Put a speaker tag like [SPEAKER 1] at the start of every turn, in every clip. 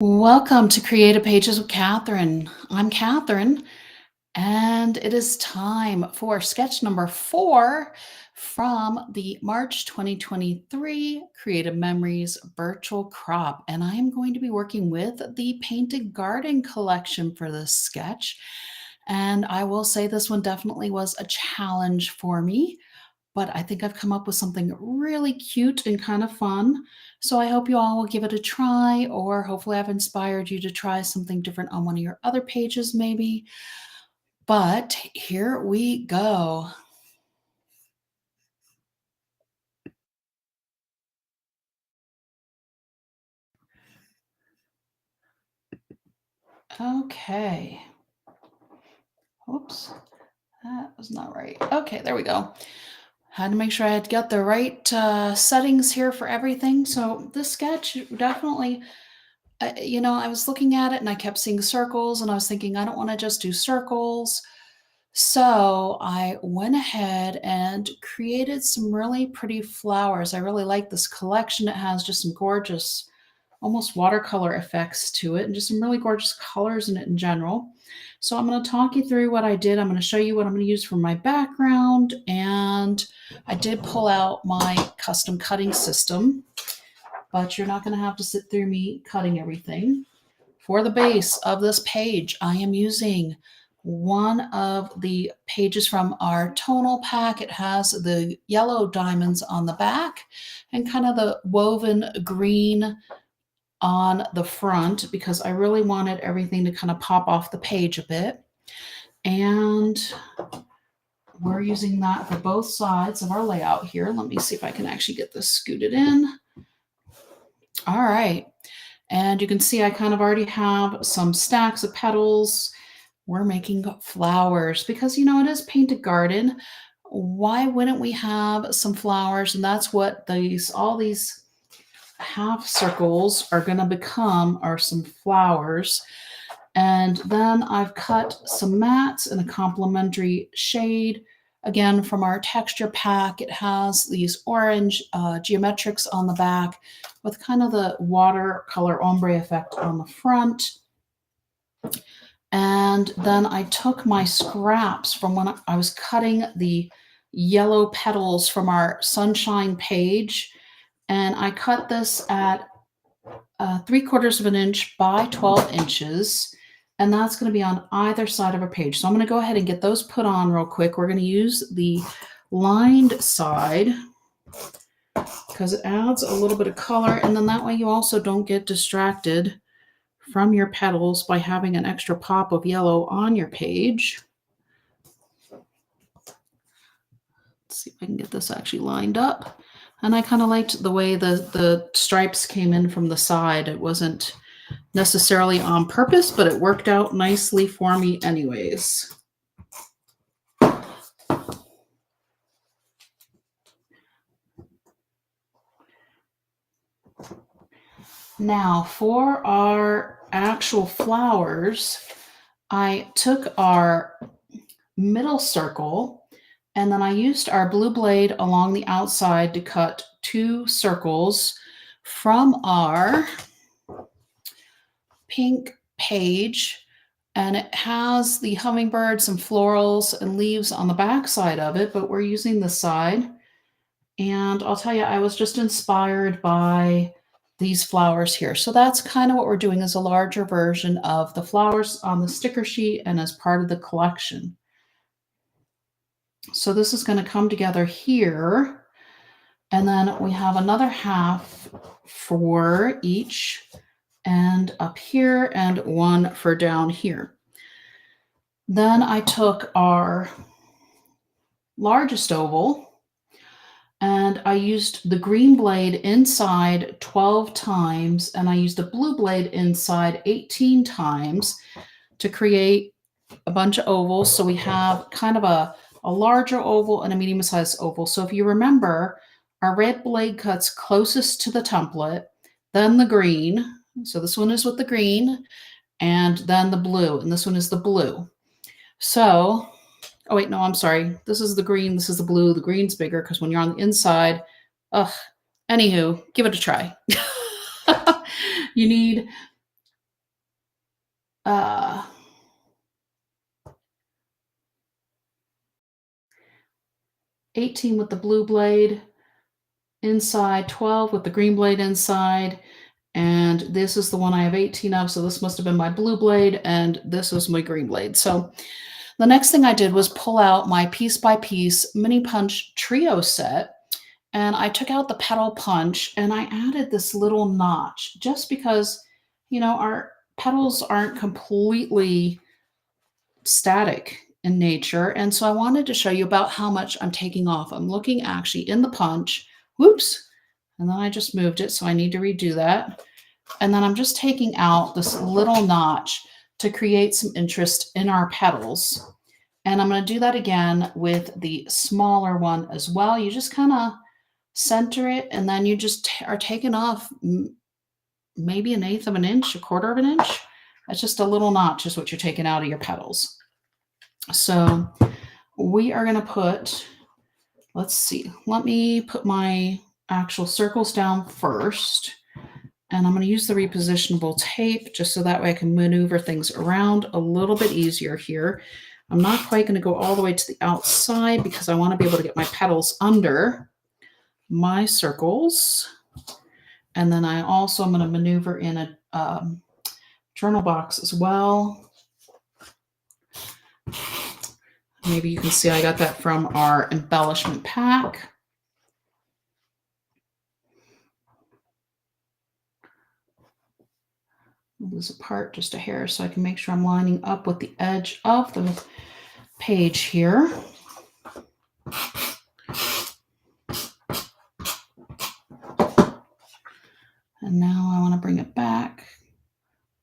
[SPEAKER 1] Welcome to Creative Pages with Catherine. I'm Catherine, and it is time for sketch number 4 from the March 2023 Creative Memories Virtual Crop. And I am going to be working with the Painted Garden collection for this sketch. And I will say this one definitely was a challenge for me, but I think I've come up with something really cute and kind of fun. So I hope you all will give it a try, or hopefully I've inspired you to try something different on one of your other pages, maybe. But here we go. Okay. Oops, that was not right. Okay, there we go. Had to make sure I had got the right settings here for everything. So this sketch definitely, I was looking at it and I kept seeing circles, and I was thinking, I don't want to just do circles. So I went ahead and created some really pretty flowers. I really like this collection. It has just some gorgeous, almost watercolor effects to it, and just some really gorgeous colors in it in general. So I'm going to talk you through what I did. I'm going to show you what I'm going to use for my background. And I did pull out my custom cutting system, but you're not going to have to sit through me cutting everything. For the base of this page, I am using one of the pages from our tonal pack. It has the yellow diamonds on the back and kind of the woven green on the front, because I really wanted everything to kind of pop off the page a bit. And we're using that for both sides of our layout here. Let me see if I can actually get this scooted in. All right. And you can see I kind of already have some stacks of petals. We're making flowers because, it is Painted Garden. Why wouldn't we have some flowers? And that's what all these half circles are going to become, are some flowers. And then I've cut some mats in a complementary shade. Again, from our texture pack, it has these orange geometrics on the back with kind of the watercolor ombre effect on the front. And then I took my scraps from when I was cutting the yellow petals from our sunshine page, and I cut this at 3/4 of an inch by 12 inches. And that's going to be on either side of our page. So I'm going to go ahead and get those put on real quick. We're going to use the lined side because it adds a little bit of color. And then that way you also don't get distracted from your petals by having an extra pop of yellow on your page. Let's see if I can get this actually lined up. And I kind of liked the way the stripes came in from the side. It wasn't necessarily on purpose, but it worked out nicely for me anyways. Now for our actual flowers, I took our middle circle and then I used our blue blade along the outside to cut 2 circles from our pink page, and it has the hummingbird, some florals and leaves on the back side of it, but we're using the side. And I'll tell you, I was just inspired by these flowers here. So that's kind of what we're doing, is a larger version of the flowers on the sticker sheet and as part of the collection. So this is going to come together here. And then we have another half for each, and up here, and one for down here. Then I took our largest oval and I used the green blade inside 12 times, and I used a blue blade inside 18 times to create a bunch of ovals. So we have kind of a larger oval and a medium-sized oval. So if you remember, our red blade cuts closest to the template, then the green. So this one is with the green, and then the blue, and this one is the blue. So, oh wait, no, I'm sorry. This is the green, this is the blue. The green's bigger because when you're on the inside, anywho, give it a try. You need uh, 18 with the blue blade inside, 12 with the green blade inside, and this is the one I have 18 of, so this must have been my blue blade, and this was my green blade. So the next thing I did was pull out my piece by piece mini punch trio set, and I took out the pedal punch and I added this little notch just because, our pedals aren't completely static in nature. And so I wanted to show you about how much I'm taking off. I'm looking actually in the punch. Whoops. And then I just moved it. So I need to redo that. And then I'm just taking out this little notch to create some interest in our pedals. And I'm going to do that again with the smaller one as well. You just kind of center it, and then you just are taking off maybe 1/8 of an inch, 1/4 of an inch. That's just a little notch is what you're taking out of your pedals. So we are going to put, let's see, let me put my actual circles down first. And I'm going to use the repositionable tape just so that way I can maneuver things around a little bit easier here. I'm not quite going to go all the way to the outside because I want to be able to get my pedals under my circles. And then I also am going to maneuver in a journal box as well. Maybe you can see I got that from our embellishment pack. Move this apart just a hair so I can make sure I'm lining up with the edge of the page here. And now I want to bring it back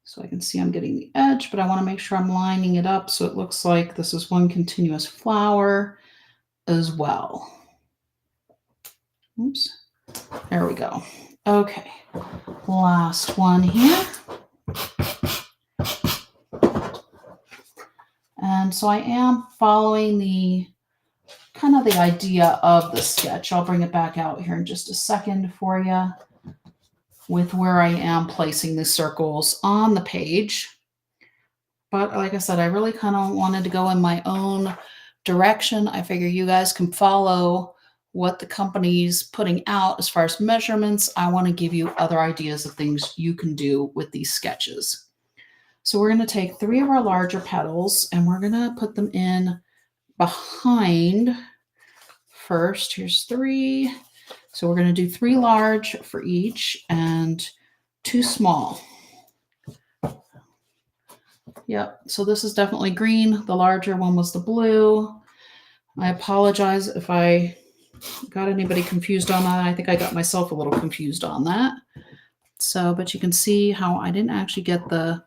[SPEAKER 1] so I can see I'm getting the edge, but I want to make sure I'm lining it up so it looks like this is one continuous flower as well. Oops. There we go. Okay. Last one here. And so I am following the kind of the idea of the sketch. I'll bring it back out here in just a second for you with where I am placing the circles on the page. But like I said, I really kind of wanted to go in my own direction. I figure you guys can follow what the company's putting out as far as measurements. I want to give you other ideas of things you can do with these sketches. So we're going to take 3 of our larger petals and we're going to put them in behind first. Here's 3. So we're going to do 3 large for each and 2 small. Yep. So this is definitely green. The larger one was the blue. I apologize if I got anybody confused on that. I think I got myself a little confused on that. So, but you can see how I didn't actually get the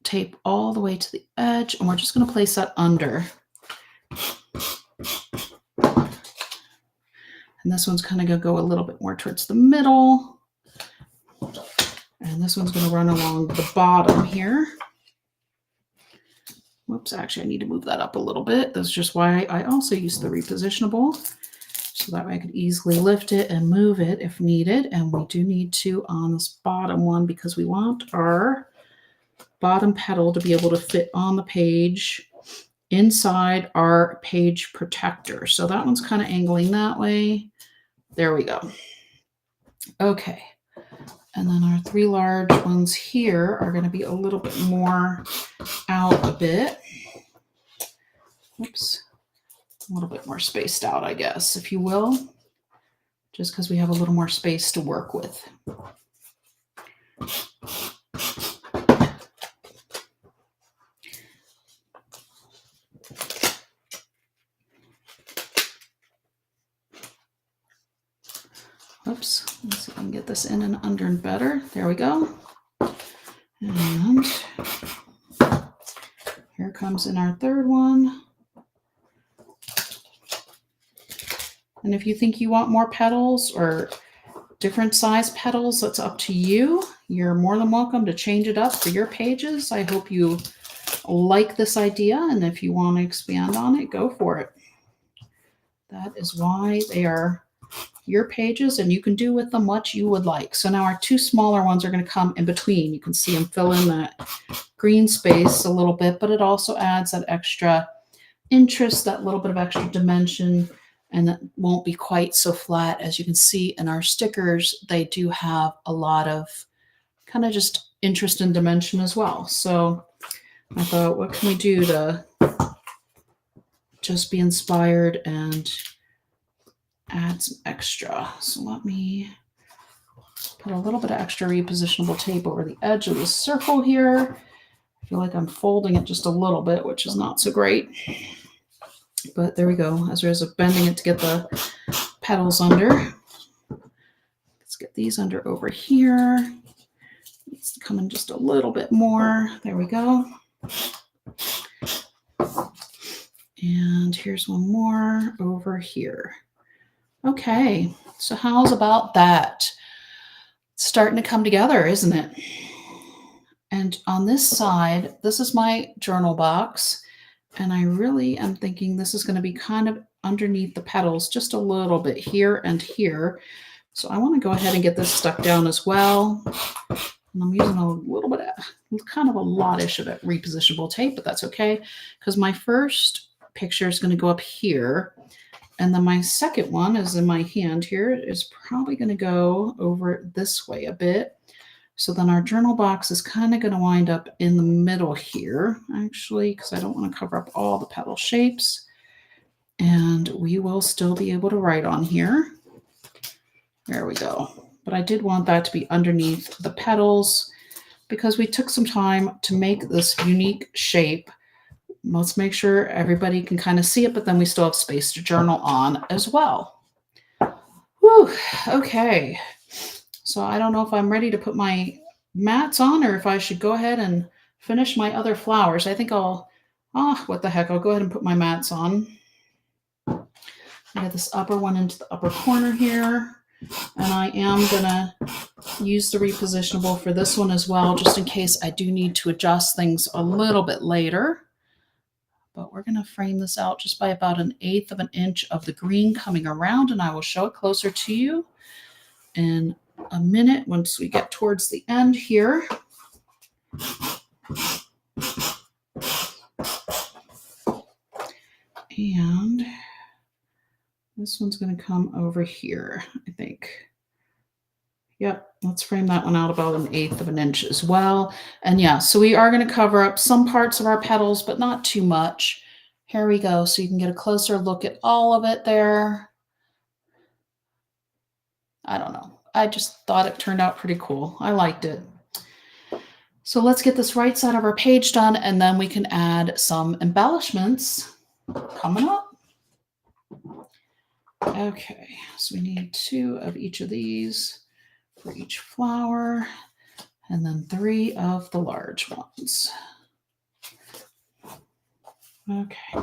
[SPEAKER 1] tape all the way to the edge, and we're just going to place that under. And this one's kind of going to go a little bit more towards the middle. And this one's going to run along the bottom here. Whoops, actually, I need to move that up a little bit. That's just why I also use the repositionable. So that way I could easily lift it and move it if needed. And we do need to on this bottom one because we want our bottom petal to be able to fit on the page inside our page protector. So that one's kind of angling that way. There we go. Okay. And then our 3 large ones here are going to be a little bit more out a bit. Oops. A little bit more spaced out, I guess, if you will, just because we have a little more space to work with. Oops, let's see if I can get this in and under and better. There we go. And here comes in our 3rd one. And if you think you want more petals or different size petals, that's up to you. You're more than welcome to change it up for your pages. I hope you like this idea, and if you want to expand on it, go for it. That is why they are your pages, and you can do with them what you would like. So now our two smaller ones are going to come in between. You can see them fill in that green space a little bit, but it also adds that extra interest, that little bit of extra dimension, and it won't be quite so flat. As you can see in our stickers, they do have a lot of kind of just interest and dimension as well. So I thought, what can we do to just be inspired and add some extra? So let me put a little bit of extra repositionable tape over the edge of the circle here. I feel like I'm folding it just a little bit, which is not so great. But there we go. As there's a bending it to get the petals under. Let's get these under over here. Needs to come in just a little bit more. There we go. And here's one more over here. Okay, so how's about that? It's starting to come together, isn't it? And on this side, this is my journal box. And I really am thinking this is going to be kind of underneath the petals, just a little bit here and here. So I want to go ahead and get this stuck down as well. And I'm using a little bit of, kind of a lot-ish of it repositionable tape, but that's okay, because my first picture is going to go up here. And then my second one is in my hand here, is probably going to go over this way a bit. So then our journal box is kind of going to wind up in the middle here, actually, because I don't want to cover up all the petal shapes. And we will still be able to write on here. There we go. But I did want that to be underneath the petals because we took some time to make this unique shape. Let's make sure everybody can kind of see it, but then we still have space to journal on as well. Whew, okay. So I don't know if I'm ready to put my mats on or if I should go ahead and finish my other flowers. I think what the heck, I'll go ahead and put my mats on. I got this upper one into the upper corner here. And I am going to use the repositionable for this one as well, just in case I do need to adjust things a little bit later. But we're going to frame this out just by about 1/8 of an inch of the green coming around, and I will show it closer to you in a minute once we get towards the end here. And this one's going to come over here, I think. Yep, let's frame that one out about 1/8 of an inch as well. And yeah, so we are going to cover up some parts of our petals, but not too much. Here we go. So you can get a closer look at all of it there. I don't know. I just thought it turned out pretty cool. I liked it. So let's get this right side of our page done, and then we can add some embellishments coming up. Okay, so we need 2 of each of these for each flower, and then 3 of the large ones. Okay.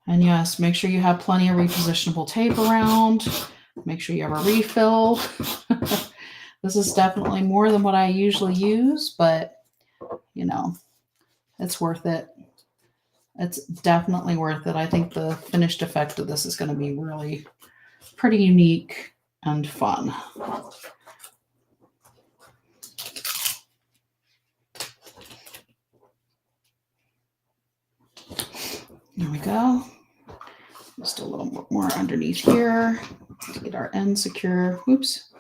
[SPEAKER 1] And yes, make sure you have plenty of repositionable tape around. Make sure you have a refill. This is definitely more than what I usually use, but you know, it's worth it. It's definitely worth it. I think the finished effect of this is going to be really pretty unique and fun. There we go. Just a little more underneath here to get our end secure. Oops.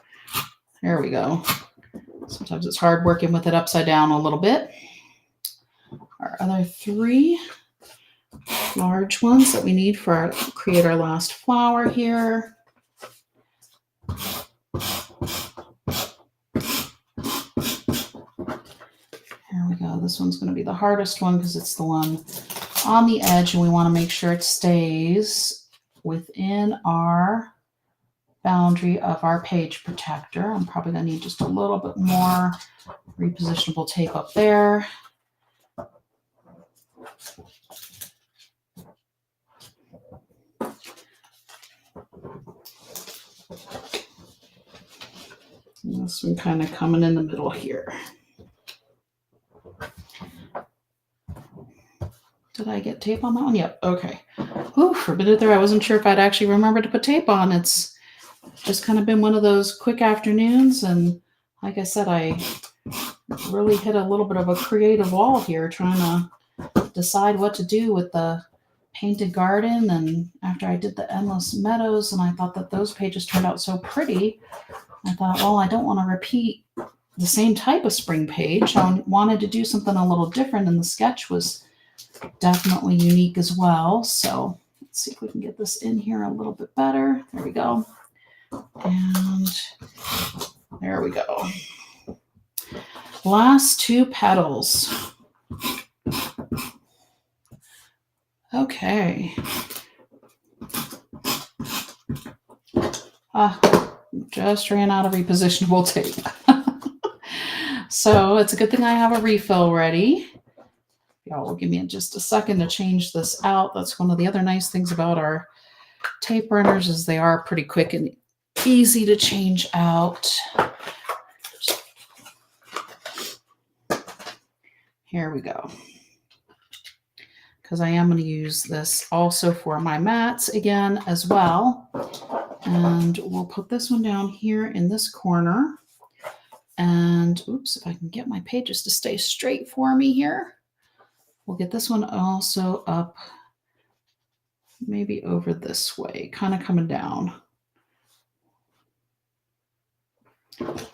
[SPEAKER 1] There we go. Sometimes it's hard working with it upside down a little bit. Our other 3 large ones that we need for create our last flower here. Here we go. This one's going to be the hardest one because it's the one on the edge, and we want to make sure it stays within our boundary of our page protector. I'm probably going to need just a little bit more repositionable tape up there. And this one kind of coming in the middle here. Did I get tape on that one? Yep. Okay. Ooh, for a minute there, I wasn't sure if I'd actually remember to put tape on. It's just kind of been one of those quick afternoons. And like I said, I really hit a little bit of a creative wall here trying to decide what to do with the painted garden. And after I did the endless meadows, and I thought that those pages turned out so pretty, I thought, well, I don't want to repeat the same type of spring page. I wanted to do something a little different, and the sketch was definitely unique as well. So let's see if we can get this in here a little bit better. There we go. And there we go. Last two petals. Okay. Just ran out of repositionable tape. So it's a good thing I have a refill ready. Y'all will give me just a second to change this out. That's one of the other nice things about our tape runners is they are pretty quick and easy to change out. Here we go. Because I am going to use this also for my mats again as well. And we'll put this one down here in this corner. And oops, if I can get my pages to stay straight for me here. We'll get this one also up maybe over this way, kind of coming down.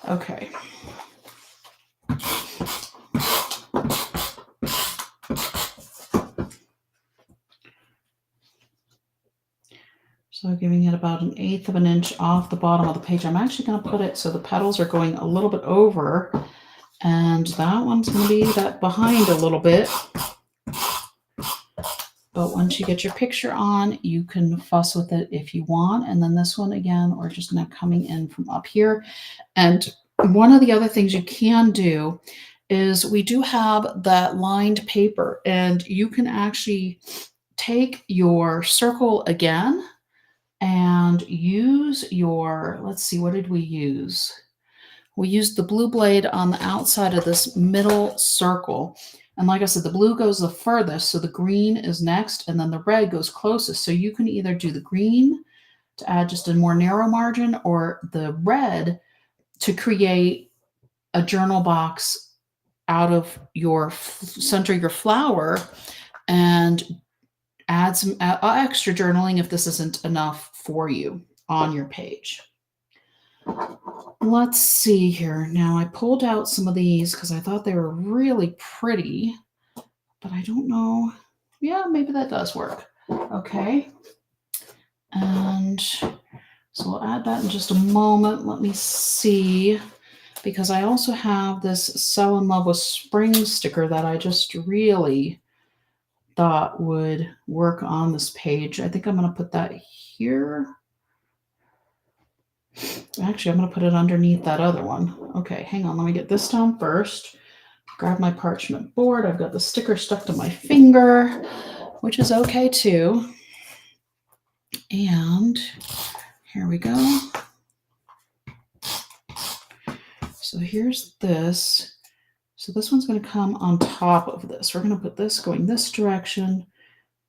[SPEAKER 1] Okay. So giving it about 1/8 of an inch off the bottom of the page. I'm actually going to put it so the petals are going a little bit over, and that one's going to be that behind a little bit. But once you get your picture on, you can fuss with it if you want. And then this one again, we're just now coming in from up here. And one of the other things you can do is we do have that lined paper, and you can actually take your circle again and use your, let's see, what did we use? We used the blue blade on the outside of this middle circle. And like I said, the blue goes the furthest, so the green is next, and then the red goes closest. So you can either do the green to add just a more narrow margin, or the red to create a journal box out of your center your flower and add some extra journaling if this isn't enough for you on your page. Let's see here. Now I pulled out some of these because I thought they were really pretty, but I don't know. Yeah, maybe that does work. Okay. And so we'll add that in just a moment. Let me see, because I also have this So in Love with Spring sticker that I just really thought would work on this page. I think I'm going to put that here. Actually, I'm going to put it underneath that other one. Okay, hang on. Let me get this down first. Grab my parchment board. I've got the sticker stuck to my finger, which is okay too. And here we go. So here's this. So this one's going to come on top of this. We're going to put this going this direction.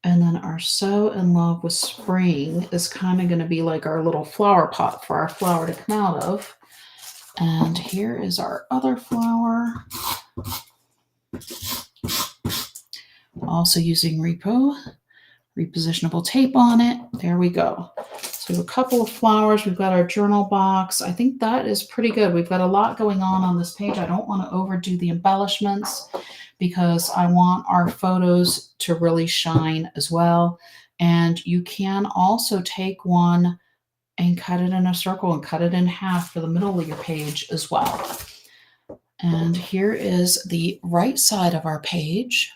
[SPEAKER 1] And then our So in Love with Spring is kind of going to be like our little flower pot for our flower to come out of. And here is our other flower. Also using repositionable tape on it. There we go. So we have a couple of flowers. We've got our journal box. I think that is pretty good. We've got a lot going on this page. I don't want to overdo the embellishments because I want our photos to really shine as well. And you can also take one and cut it in a circle and cut it in half for the middle of your page as well. And here is the right side of our page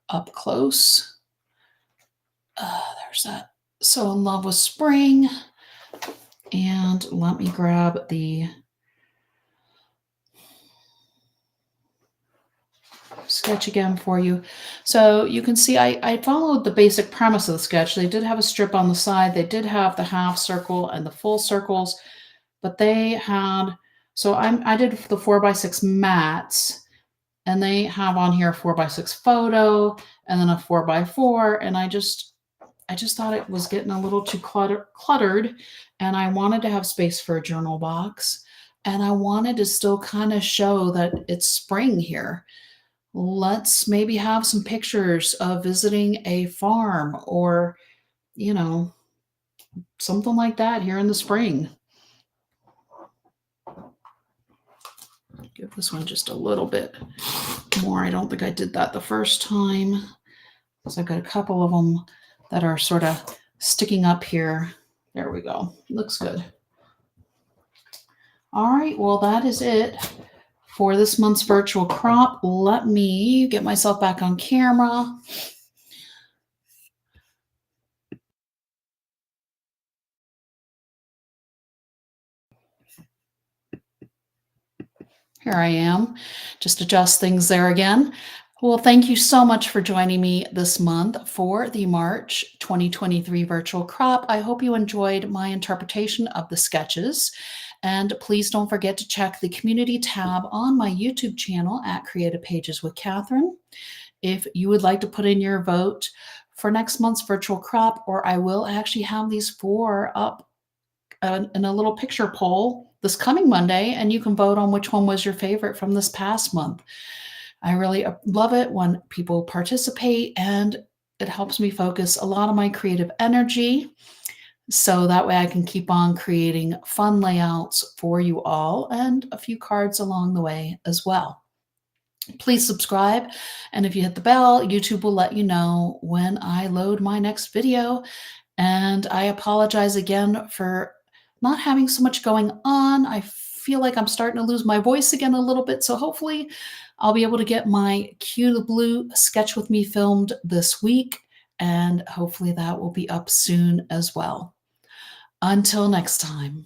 [SPEAKER 1] up close. There's that So in Love with Spring. And let me grab the sketch again for you. So you can see I followed the basic premise of the sketch. They did have a strip on the side. They did have the half circle and the full circles, but they had, so I did the 4x6 mats, and they have on here a 4x6 photo and then a 4x4. And I just I just thought it was getting a little too cluttered, and I wanted to have space for a journal box, and I wanted to still kind of show that it's spring here. Let's maybe have some pictures of visiting a farm or, you know, something like that here in the spring. Give this one just a little bit more. I don't think I did that the first time because I've got a couple of them that are sort of sticking up here. There we go. Looks good. All right, well, that is it for this month's virtual crop. Let me get myself back on camera. Here I am. Just adjust things there again. Well, thank you so much for joining me this month for the March 2023 virtual crop. I hope you enjoyed my interpretation of the sketches. And please don't forget to check the community tab on my YouTube channel at Creative Pages with Catherine. If you would like to put in your vote for next month's virtual crop, or I will actually have these four up in a little picture poll this coming Monday, and you can vote on which one was your favorite from this past month. I really love it when people participate, and it helps me focus a lot of my creative energy. So that way I can keep on creating fun layouts for you all and a few cards along the way as well. Please subscribe. And if you hit the bell, YouTube will let you know when I load my next video. And I apologize again for not having so much going on. I feel like I'm starting to lose my voice again a little bit. So hopefully I'll be able to get my Cue the Blue sketch with me filmed this week. And hopefully that will be up soon as well. Until next time.